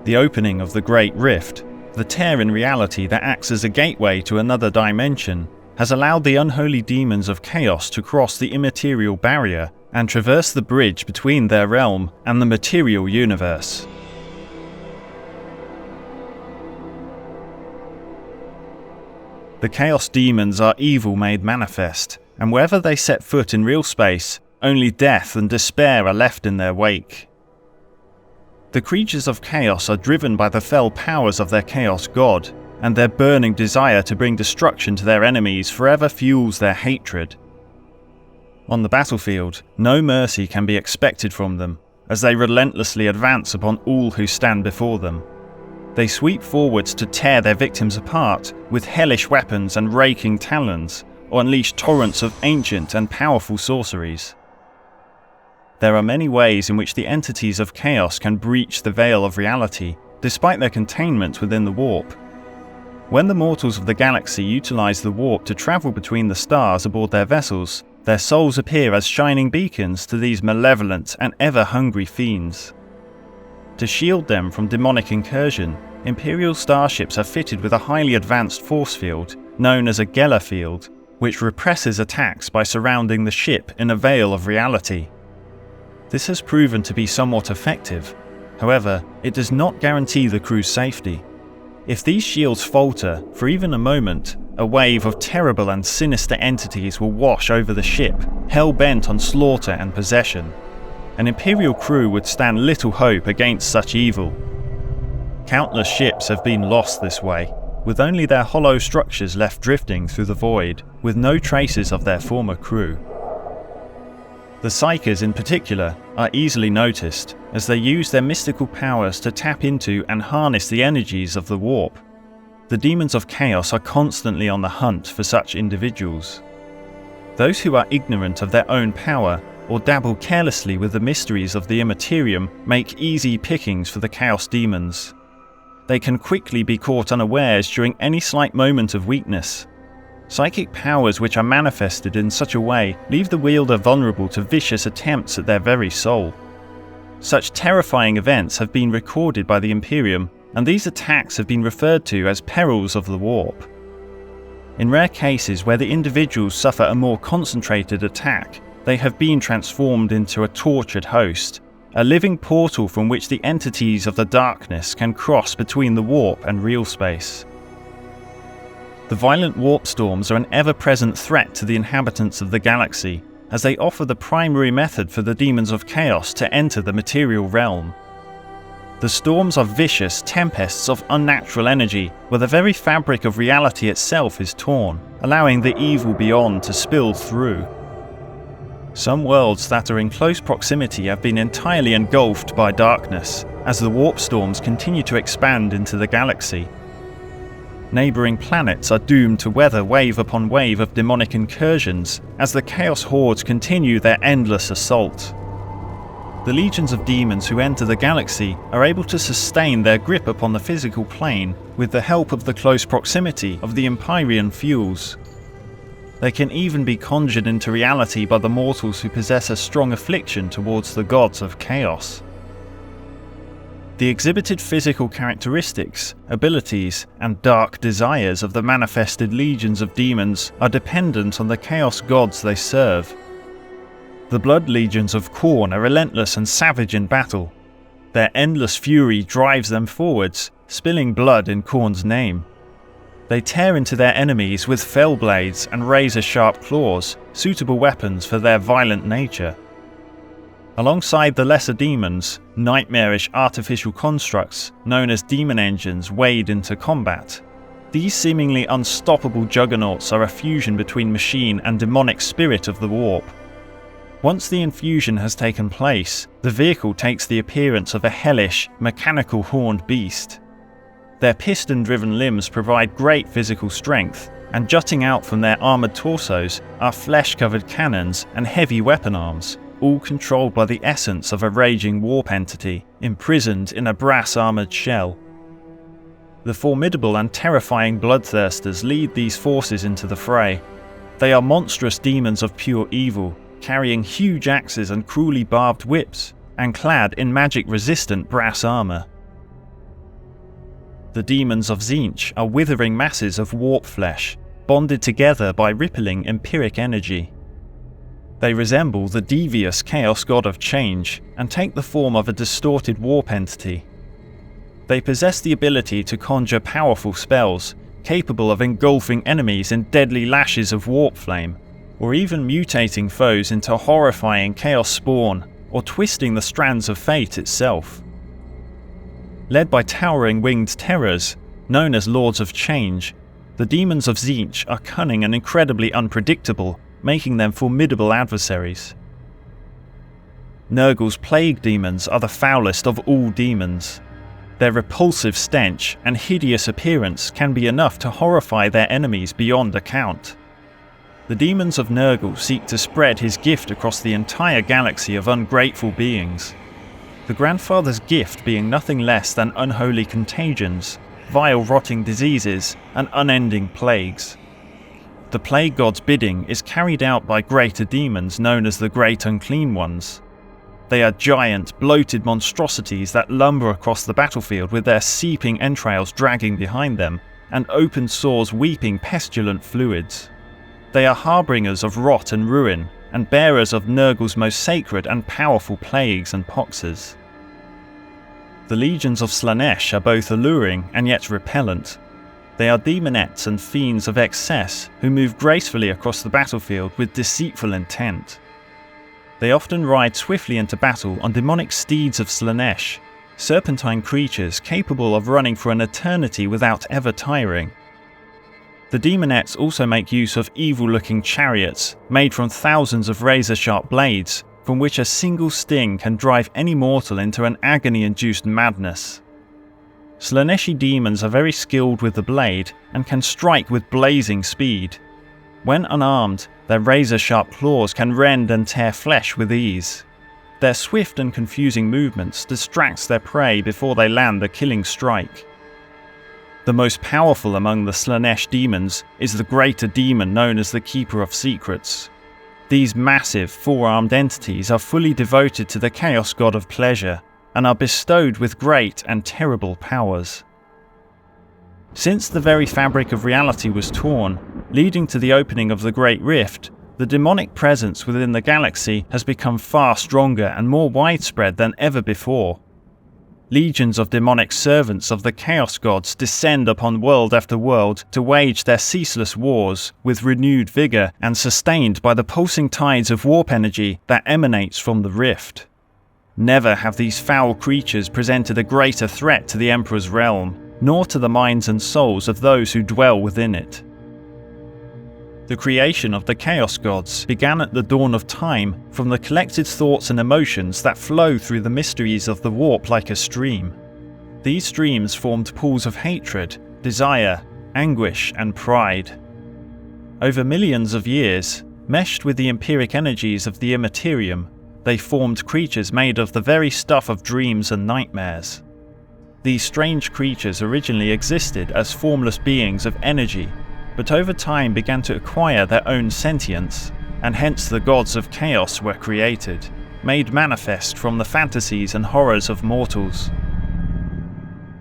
The opening of the Great Rift, the tear in reality that acts as a gateway to another dimension, has allowed the unholy demons of chaos to cross the immaterial barrier and traverse the bridge between their realm and the material universe. The Chaos Demons are evil made manifest, and wherever they set foot in real space, only death and despair are left in their wake. The creatures of chaos are driven by the fell powers of their chaos god, and their burning desire to bring destruction to their enemies forever fuels their hatred. On the battlefield, no mercy can be expected from them, as they relentlessly advance upon all who stand before them. They sweep forwards to tear their victims apart with hellish weapons and raking talons, or unleash torrents of ancient and powerful sorceries. There are many ways in which the entities of chaos can breach the veil of reality, despite their containment within the warp. When the mortals of the galaxy utilize the warp to travel between the stars aboard their vessels, their souls appear as shining beacons to these malevolent and ever-hungry fiends. To shield them from demonic incursion, Imperial starships are fitted with a highly advanced force field, known as a Geller field, which represses attacks by surrounding the ship in a veil of reality. This has proven to be somewhat effective. However, it does not guarantee the crew's safety. If these shields falter for even a moment, a wave of terrible and sinister entities will wash over the ship, hell-bent on slaughter and possession. An Imperial crew would stand little hope against such evil. Countless ships have been lost this way, with only their hollow structures left drifting through the void, with no traces of their former crew. The Psykers in particular are easily noticed, as they use their mystical powers to tap into and harness the energies of the warp. The demons of chaos are constantly on the hunt for such individuals. Those who are ignorant of their own power or dabble carelessly with the mysteries of the Immaterium make easy pickings for the Chaos Demons. They can quickly be caught unawares during any slight moment of weakness. Psychic powers which are manifested in such a way leave the wielder vulnerable to vicious attempts at their very soul. Such terrifying events have been recorded by the Imperium, and these attacks have been referred to as perils of the warp. In rare cases where the individuals suffer a more concentrated attack, they have been transformed into a tortured host, a living portal from which the entities of the darkness can cross between the warp and real space. The violent warp storms are an ever-present threat to the inhabitants of the galaxy, as they offer the primary method for the demons of chaos to enter the material realm. The storms are vicious tempests of unnatural energy, where the very fabric of reality itself is torn, allowing the evil beyond to spill through. Some worlds that are in close proximity have been entirely engulfed by darkness, as the warp storms continue to expand into the galaxy. Neighbouring planets are doomed to weather wave upon wave of demonic incursions, as the Chaos Hordes continue their endless assault. The legions of demons who enter the galaxy are able to sustain their grip upon the physical plane with the help of the close proximity of the Empyrean fuels. They can even be conjured into reality by the mortals who possess a strong affliction towards the gods of chaos. The exhibited physical characteristics, abilities, and dark desires of the manifested legions of demons are dependent on the chaos gods they serve. The blood legions of Khorne are relentless and savage in battle. Their endless fury drives them forwards, spilling blood in Khorne's name. They tear into their enemies with fell blades and razor-sharp claws, suitable weapons for their violent nature. Alongside the lesser demons, nightmarish artificial constructs known as demon engines wade into combat. These seemingly unstoppable juggernauts are a fusion between machine and demonic spirit of the warp. Once the infusion has taken place, the vehicle takes the appearance of a hellish, mechanical horned beast. Their piston-driven limbs provide great physical strength, and jutting out from their armoured torsos are flesh-covered cannons and heavy weapon arms, all controlled by the essence of a raging warp entity, imprisoned in a brass-armoured shell. The formidable and terrifying bloodthirsters lead these forces into the fray. They are monstrous demons of pure evil, carrying huge axes and cruelly barbed whips, and clad in magic-resistant brass armour. The demons of Zech are withering masses of warp flesh, bonded together by rippling empiric energy. They resemble the devious chaos god of change and take the form of a distorted warp entity. They possess the ability to conjure powerful spells, capable of engulfing enemies in deadly lashes of warp flame, or even mutating foes into horrifying chaos spawn, or twisting the strands of fate itself. Led by towering winged terrors, known as Lords of Change, the demons of Zech are cunning and incredibly unpredictable, making them formidable adversaries. Nergal's plague demons are the foulest of all demons. Their repulsive stench and hideous appearance can be enough to horrify their enemies beyond account. The demons of Nergal seek to spread his gift across the entire galaxy of ungrateful beings. The Grandfather's gift being nothing less than unholy contagions, vile rotting diseases, and unending plagues. The Plague God's bidding is carried out by greater demons known as the Great Unclean Ones. They are giant, bloated monstrosities that lumber across the battlefield with their seeping entrails dragging behind them, and open sores weeping pestilent fluids. They are harbingers of rot and ruin, and bearers of Nergal's most sacred and powerful plagues and poxes. The legions of Slaanesh are both alluring and yet repellent. They are demonettes and fiends of excess who move gracefully across the battlefield with deceitful intent. They often ride swiftly into battle on demonic steeds of Slaanesh, serpentine creatures capable of running for an eternity without ever tiring. The demonettes also make use of evil-looking chariots made from thousands of razor-sharp blades, from which a single sting can drive any mortal into an agony-induced madness. Slaaneshi demons are very skilled with the blade and can strike with blazing speed. When unarmed, their razor-sharp claws can rend and tear flesh with ease. Their swift and confusing movements distract their prey before they land the killing strike. The most powerful among the Slaanesh demons is the greater demon known as the Keeper of Secrets. These massive, four-armed entities are fully devoted to the Chaos God of Pleasure, and are bestowed with great and terrible powers. Since the very fabric of reality was torn, leading to the opening of the Great Rift, the demonic presence within the galaxy has become far stronger and more widespread than ever before. Legions of demonic servants of the Chaos Gods descend upon world after world to wage their ceaseless wars with renewed vigour and sustained by the pulsing tides of warp energy that emanates from the rift. Never have these foul creatures presented a greater threat to the Emperor's realm, nor to the minds and souls of those who dwell within it. The creation of the Chaos Gods began at the dawn of time from the collected thoughts and emotions that flow through the mysteries of the warp like a stream. These streams formed pools of hatred, desire, anguish, and pride. Over millions of years, meshed with the empiric energies of the immaterium, they formed creatures made of the very stuff of dreams and nightmares. These strange creatures originally existed as formless beings of energy, but over time began to acquire their own sentience, and hence the gods of chaos were created, made manifest from the fantasies and horrors of mortals.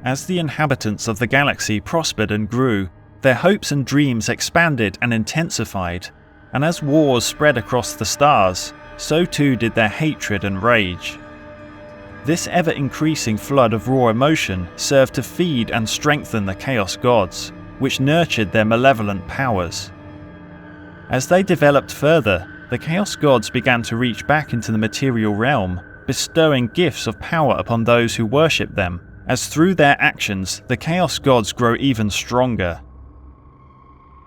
As the inhabitants of the galaxy prospered and grew, their hopes and dreams expanded and intensified, and as wars spread across the stars, so too did their hatred and rage. This ever-increasing flood of raw emotion served to feed and strengthen the Chaos Gods, which nurtured their malevolent powers. As they developed further, the Chaos Gods began to reach back into the material realm, bestowing gifts of power upon those who worship them, as through their actions the Chaos Gods grow even stronger.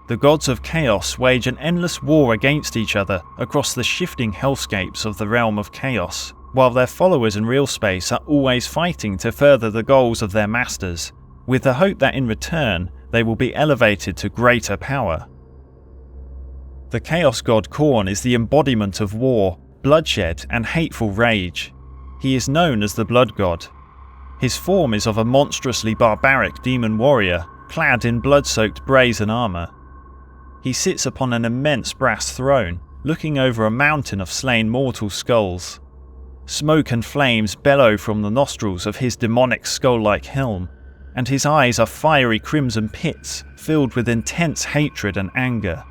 The gods of chaos wage an endless war against each other across the shifting hellscapes of the realm of chaos, while their followers in real space are always fighting to further the goals of their masters, with the hope that in return they will be elevated to greater power. The Chaos God Khorne is the embodiment of war, bloodshed, and hateful rage. He is known as the Blood God. His form is of a monstrously barbaric demon warrior, clad in blood-soaked brazen armour. He sits upon an immense brass throne, looking over a mountain of slain mortal skulls. Smoke and flames bellow from the nostrils of his demonic skull-like helm, and his eyes are fiery crimson pits filled with intense hatred and anger.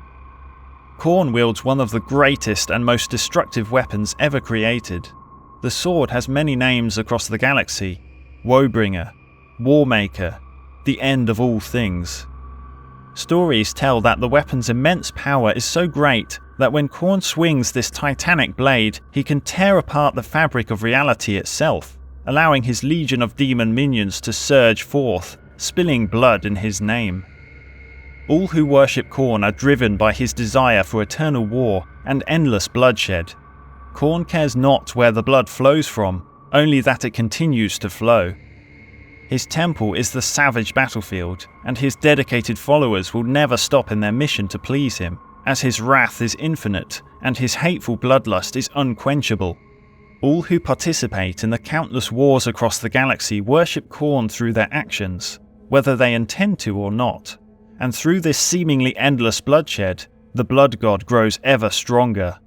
Khorne wields one of the greatest and most destructive weapons ever created. The sword has many names across the galaxy: Woebringer, Warmaker, the end of all things. Stories tell that the weapon's immense power is so great that when Khorne swings this titanic blade, he can tear apart the fabric of reality itself, allowing his legion of demon minions to surge forth, spilling blood in his name. All who worship Khorne are driven by his desire for eternal war and endless bloodshed. Khorne cares not where the blood flows from, only that it continues to flow. His temple is the savage battlefield, and his dedicated followers will never stop in their mission to please him, as his wrath is infinite and his hateful bloodlust is unquenchable. All who participate in the countless wars across the galaxy worship Khorne through their actions, whether they intend to or not, and through this seemingly endless bloodshed, the blood god grows ever stronger.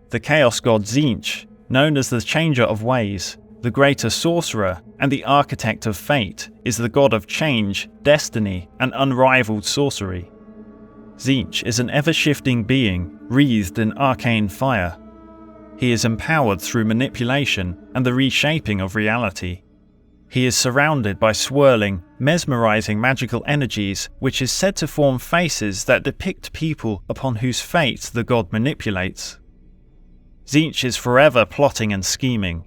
The Chaos god Tzeentch, known as the Changer of Ways, the greater sorcerer and the architect of fate, is the god of change, destiny, and unrivaled sorcery. Tzeentch is an ever-shifting being, wreathed in arcane fire. He is empowered through manipulation and the reshaping of reality. He is surrounded by swirling, mesmerizing magical energies, which is said to form faces that depict people upon whose fate the god manipulates. Tzeentch is forever plotting and scheming.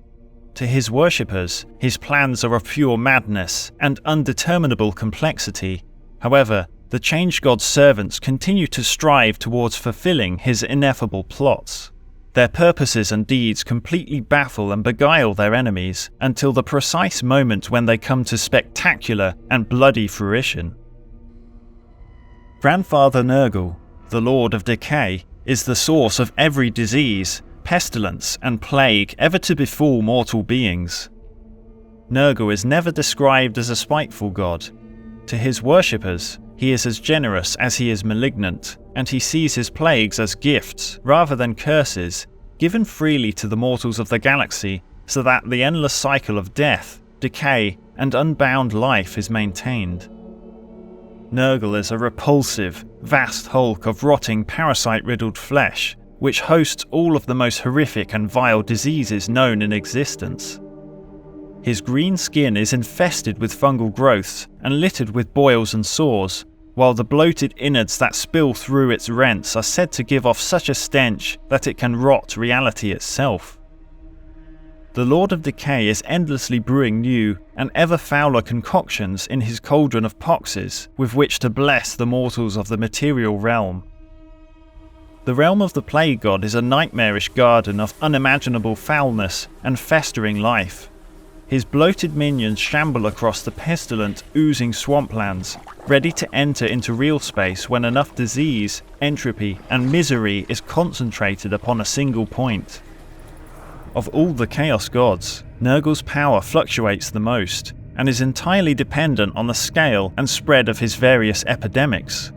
To his worshippers, his plans are of pure madness and undeterminable complexity. However, the Change God's servants continue to strive towards fulfilling his ineffable plots. Their purposes and deeds completely baffle and beguile their enemies until the precise moment when they come to spectacular and bloody fruition. Grandfather Nergal, the Lord of Decay, is the source of every disease, pestilence, and plague ever to befall mortal beings. Nergal is never described as a spiteful god. To his worshippers, he is as generous as he is malignant, and he sees his plagues as gifts rather than curses, given freely to the mortals of the galaxy so that the endless cycle of death, decay, and unbound life is maintained. Nergal is a repulsive, vast hulk of rotting, parasite-riddled flesh, which hosts all of the most horrific and vile diseases known in existence. His green skin is infested with fungal growths and littered with boils and sores, while the bloated innards that spill through its rents are said to give off such a stench that it can rot reality itself. The Lord of Decay is endlessly brewing new and ever fouler concoctions in his cauldron of poxes with which to bless the mortals of the material realm. The realm of the Plague God is a nightmarish garden of unimaginable foulness and festering life. His bloated minions shamble across the pestilent, oozing swamplands, ready to enter into real space when enough disease, entropy, and misery is concentrated upon a single point. Of all the Chaos Gods, Nergal's power fluctuates the most, and is entirely dependent on the scale and spread of his various epidemics.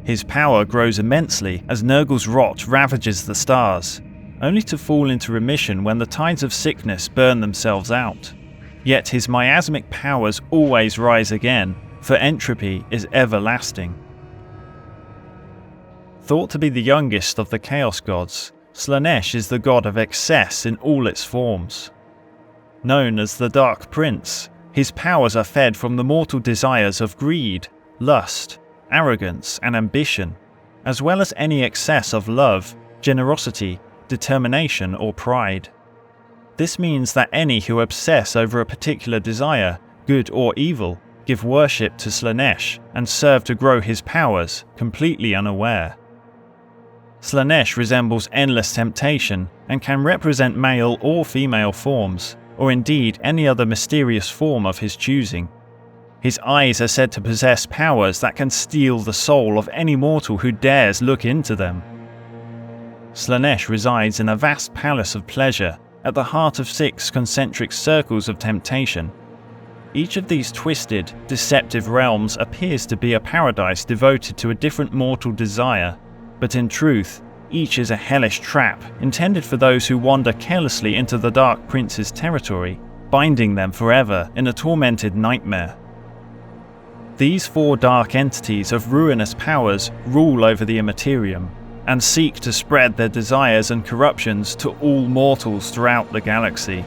His power grows immensely as Nergal's rot ravages the stars, only to fall into remission when the tides of sickness burn themselves out. Yet his miasmic powers always rise again, for entropy is everlasting. Thought to be the youngest of the Chaos Gods, Slaanesh is the god of excess in all its forms. Known as the Dark Prince, his powers are fed from the mortal desires of greed, lust, arrogance, and ambition, as well as any excess of love, generosity, determination, or pride. This means that any who obsess over a particular desire, good or evil, give worship to Slaanesh and serve to grow his powers, completely unaware. Slaanesh resembles endless temptation and can represent male or female forms, or indeed any other mysterious form of his choosing. His eyes are said to possess powers that can steal the soul of any mortal who dares look into them. Slaanesh resides in a vast palace of pleasure at the heart of 6 concentric circles of temptation. Each of these twisted, deceptive realms appears to be a paradise devoted to a different mortal desire, but in truth, each is a hellish trap intended for those who wander carelessly into the Dark Prince's territory, binding them forever in a tormented nightmare. These 4 dark entities of ruinous powers rule over the Immaterium, and seek to spread their desires and corruptions to all mortals throughout the galaxy.